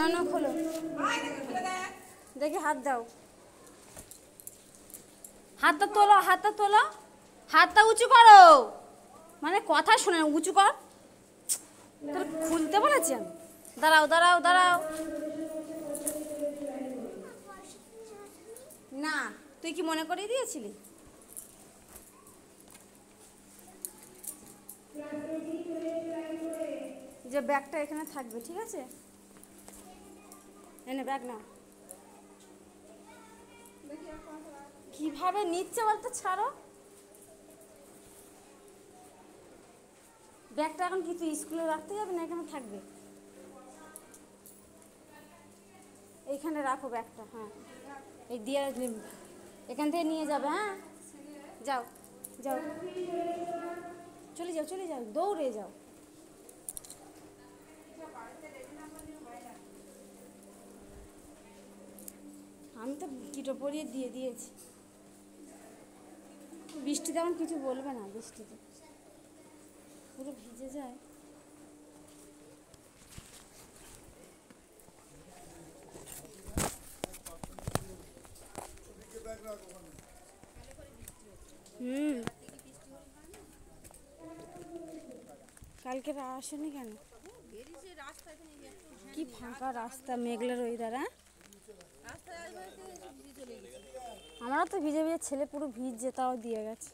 না না খোলো, দেখি হাত দাও, হাতটা তোলো, হাতটা তোলো, হাতটা উঁচু করো, মানে কথা শোনে না, উঁচু কর। তোর খুলতে বলেছি আমি। দাঁড়াও দাঁড়াও দাঁড়াও, না তুই কি মনে করিয়ে দিয়েছিলি? যে ব্যাগটা এখানে থাকবে, ঠিক আছে? এনে ব্যাগ না, কিভাবে নিচ্ছে বলতে, ছাড়ো ব্যাগটা। এখন কি তুই স্কুলে রাখতে যাবে না এখানে থাকবে? এইখানে রাখো ব্যাগটা, হ্যাঁ এই দিয়ে এখান থেকে নিয়ে যাবে, হ্যাঁ যাও যাও, চলে যাও চলে যাও, দৌড়ে যাও। আমি তো কিটো পরিয়ে দিয়ে দিয়েছি, বৃষ্টিতে এখন কিছু বলবে না, বৃষ্টিতে পুরো ভিজে যায়। কালকে আসেনি কেন? কি ফাঁকা রাস্তা, মেঘলার ওয়েদার। হ্যাঁ আমরা তো ভিজে ভিজে, ছেলে পুরো ভিজে তাও দিয়ে গেছে।